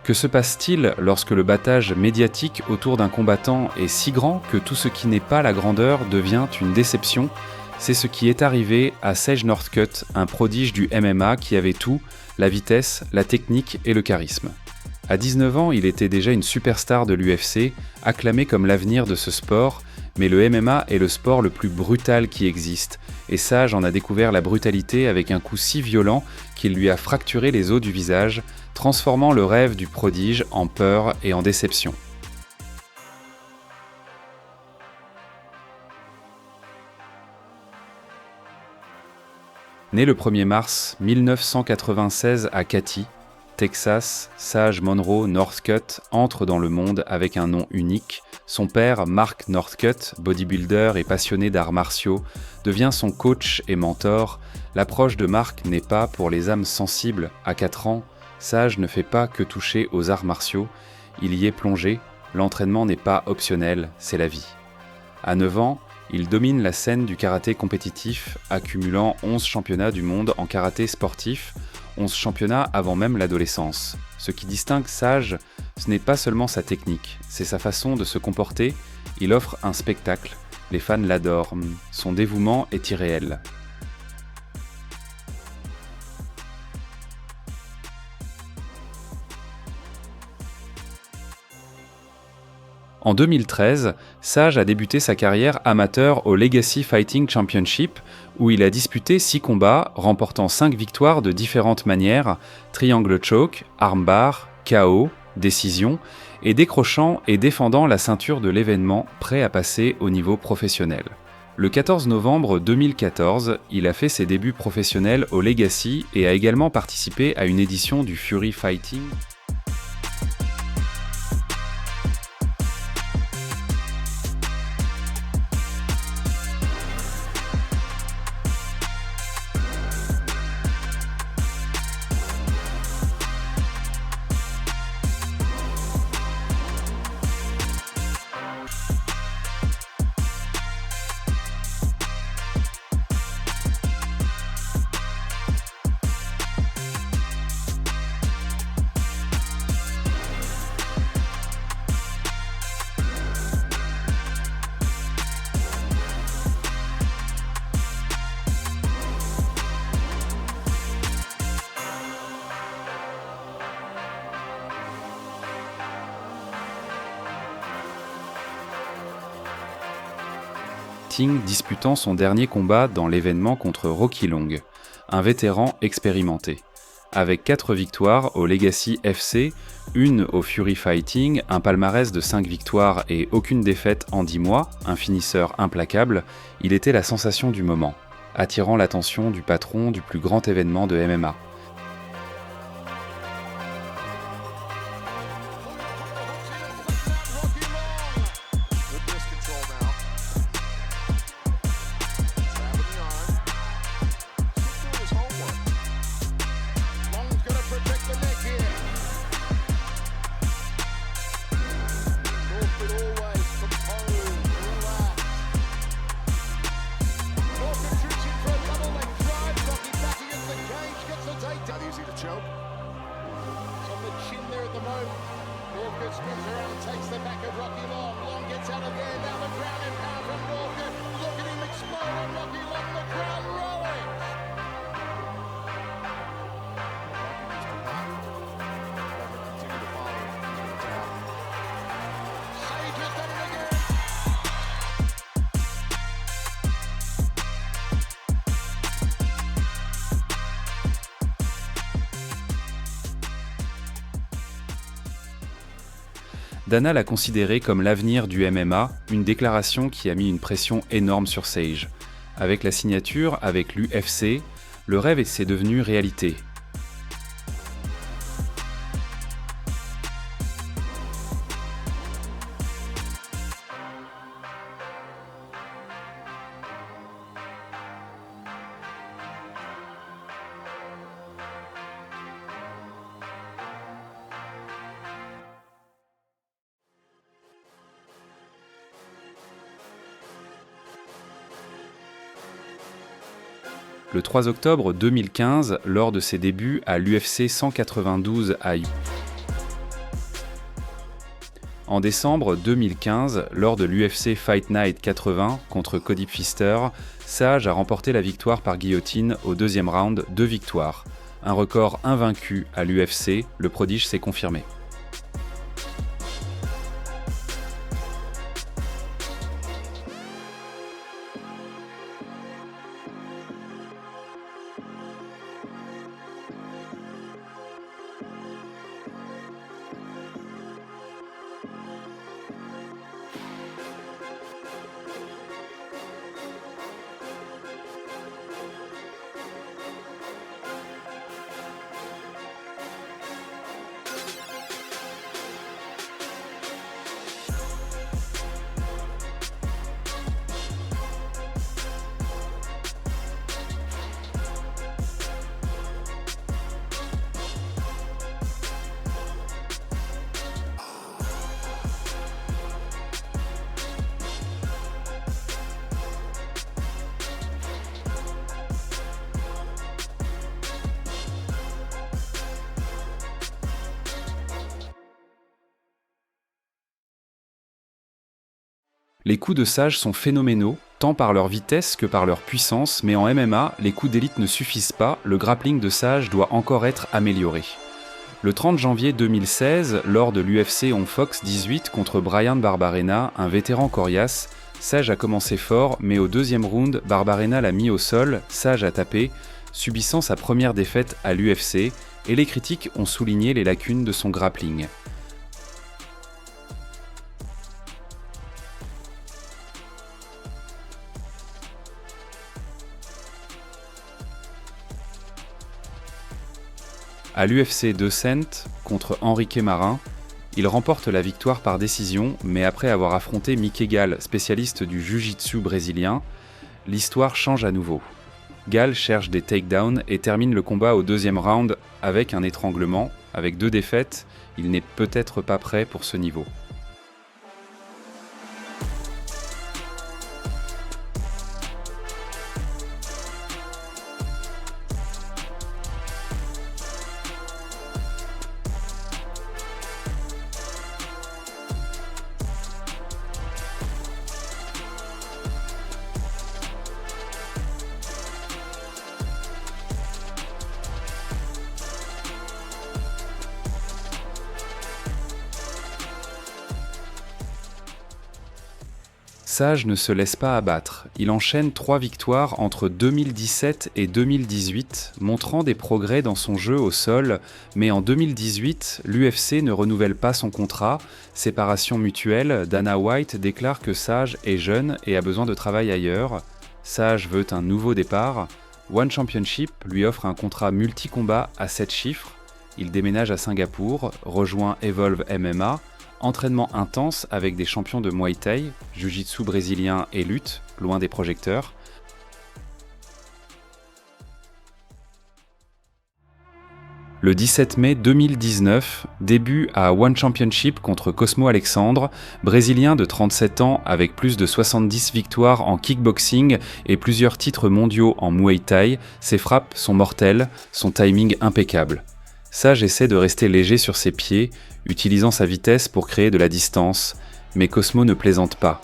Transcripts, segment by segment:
Que se passe-t-il lorsque le battage médiatique autour d'un combattant est si grand que tout ce qui n'est pas la grandeur devient une déception? C'est ce qui est arrivé à Sage Northcutt, un prodige du MMA qui avait tout, la vitesse, la technique et le charisme. À 19 ans, il était déjà une superstar de l'UFC, acclamé comme l'avenir de ce sport, mais le MMA est le sport le plus brutal qui existe, et Sage en a découvert la brutalité avec un coup si violent qu'il lui a fracturé les os du visage, transformant le rêve du prodige en peur et en déception. Né le 1er mars 1996 à Katy, Texas, Sage Monroe Northcutt entre dans le monde avec un nom unique. Son père, Mark Northcutt, bodybuilder et passionné d'arts martiaux, devient son coach et mentor. L'approche de Mark n'est pas pour les âmes sensibles. À 4 ans, Sage ne fait pas que toucher aux arts martiaux, il y est plongé. L'entraînement n'est pas optionnel, c'est la vie. À 9 ans, il domine la scène du karaté compétitif, accumulant 11 championnats du monde en karaté sportif, 11 championnats avant même l'adolescence. Ce qui distingue Sage, ce n'est pas seulement sa technique, c'est sa façon de se comporter. Il offre un spectacle, les fans l'adorent, son dévouement est irréel. En 2013, Sage a débuté sa carrière amateur au Legacy Fighting Championship, où il a disputé 6 combats, remportant 5 victoires de différentes manières, triangle choke, armbar, KO, décision, et décrochant et défendant la ceinture de l'événement, prêt à passer au niveau professionnel. Le 14 novembre 2014, il a fait ses débuts professionnels au Legacy et a également participé à une édition du Fury Fighting. Disputant son dernier combat dans l'événement contre Rocky Long, un vétéran expérimenté. Avec 4 victoires au Legacy FC, une au Fury Fighting, un palmarès de 5 victoires et aucune défaite en 10 mois, un finisseur implacable, il était la sensation du moment, attirant l'attention du patron du plus grand événement de MMA. Dana l'a considéré comme l'avenir du MMA, une déclaration qui a mis une pression énorme sur Sage. Avec la signature avec l'UFC, le rêve s'est devenu réalité. Le 3 octobre 2015, lors de ses débuts à l'UFC 192 à En décembre 2015, lors de l'UFC Fight Night 80 contre Cody Pfister, Sage a remporté la victoire par guillotine au deuxième round, 2 victoires. Un record invaincu à l'UFC, le prodige s'est confirmé. Les coups de Sage sont phénoménaux, tant par leur vitesse que par leur puissance, mais en MMA, les coups d'élite ne suffisent pas, le grappling de Sage doit encore être amélioré. Le 30 janvier 2016, lors de l'UFC On Fox 18 contre Bryan Barberena, un vétéran coriace, Sage a commencé fort, mais au deuxième round, Barberena l'a mis au sol, Sage a tapé, subissant sa première défaite à l'UFC, et les critiques ont souligné les lacunes de son grappling. À l'UFC Descent, contre Enrique Marin, il remporte la victoire par décision, mais après avoir affronté Mickey Gall, spécialiste du jiu-jitsu brésilien, l'histoire change à nouveau. Gall cherche des takedowns et termine le combat au deuxième round avec un étranglement. Avec 2 défaites, il n'est peut-être pas prêt pour ce niveau. Sage ne se laisse pas abattre. Il enchaîne 3 victoires entre 2017 et 2018, montrant des progrès dans son jeu au sol, mais en 2018, l'UFC ne renouvelle pas son contrat. Séparation mutuelle, Dana White déclare que Sage est jeune et a besoin de travail ailleurs. Sage veut un nouveau départ. One Championship lui offre un contrat multi-combat à 7 chiffres. Il déménage à Singapour, rejoint Evolve MMA, entraînement intense avec des champions de Muay Thai, Jiu-Jitsu brésilien et lutte, loin des projecteurs. Le 17 mai 2019, début à One Championship contre Cosmo Alexandre, brésilien de 37 ans avec plus de 70 victoires en kickboxing et plusieurs titres mondiaux en Muay Thai, ses frappes sont mortelles, son timing impeccable. Sage essaie de rester léger sur ses pieds, utilisant sa vitesse pour créer de la distance, mais Cosmo ne plaisante pas.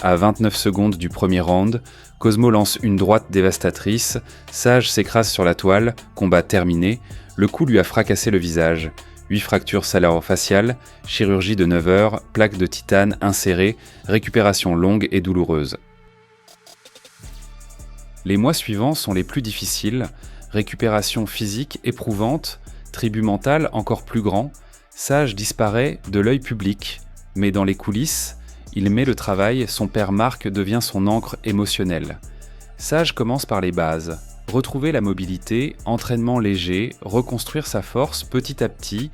À 29 secondes du premier round, Cosmo lance une droite dévastatrice, Sage s'écrase sur la toile, combat terminé, le coup lui a fracassé le visage. 8 fractures salaro-faciales, chirurgie de 9 heures, plaque de titane insérée, récupération longue et douloureuse. Les mois suivants sont les plus difficiles, récupération physique éprouvante, tribut mental encore plus grand, Sage disparaît de l'œil public, mais dans les coulisses, il met le travail, son père Marc devient son ancre émotionnelle. Sage commence par les bases, Retrouver la mobilité, entraînement léger, reconstruire sa force petit à petit.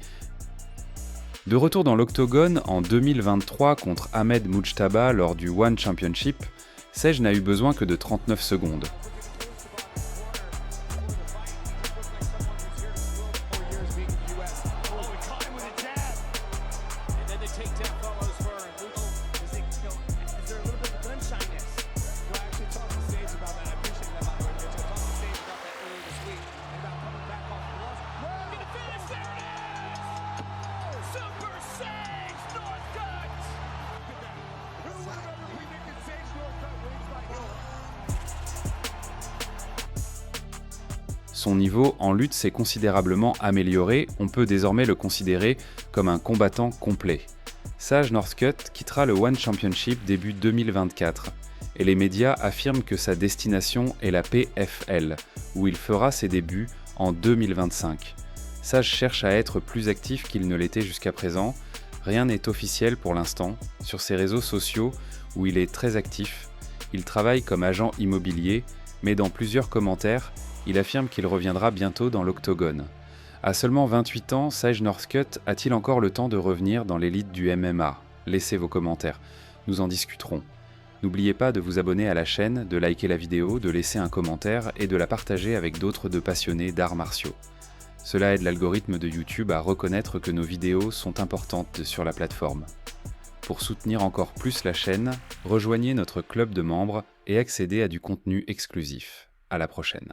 De retour dans l'octogone en 2023 contre Ahmed Mujtaba lors du One Championship, Sage n'a eu besoin que de 39 secondes. Son niveau en lutte s'est considérablement amélioré, on peut désormais le considérer comme un combattant complet. Sage Northcutt quittera le One Championship début 2024, et les médias affirment que sa destination est la PFL, où il fera ses débuts en 2025. Sage cherche à être plus actif qu'il ne l'était jusqu'à présent, rien n'est officiel pour l'instant. Sur ses réseaux sociaux, où il est très actif, il travaille comme agent immobilier, mais dans plusieurs commentaires, il affirme qu'il reviendra bientôt dans l'octogone. À seulement 28 ans, Sage Northcutt a-t-il encore le temps de revenir dans l'élite du MMA ? Laissez vos commentaires, nous en discuterons. N'oubliez pas de vous abonner à la chaîne, de liker la vidéo, de laisser un commentaire et de la partager avec d'autres de passionnés d'arts martiaux. Cela aide l'algorithme de YouTube à reconnaître que nos vidéos sont importantes sur la plateforme. Pour soutenir encore plus la chaîne, rejoignez notre club de membres et accédez à du contenu exclusif. À la prochaine.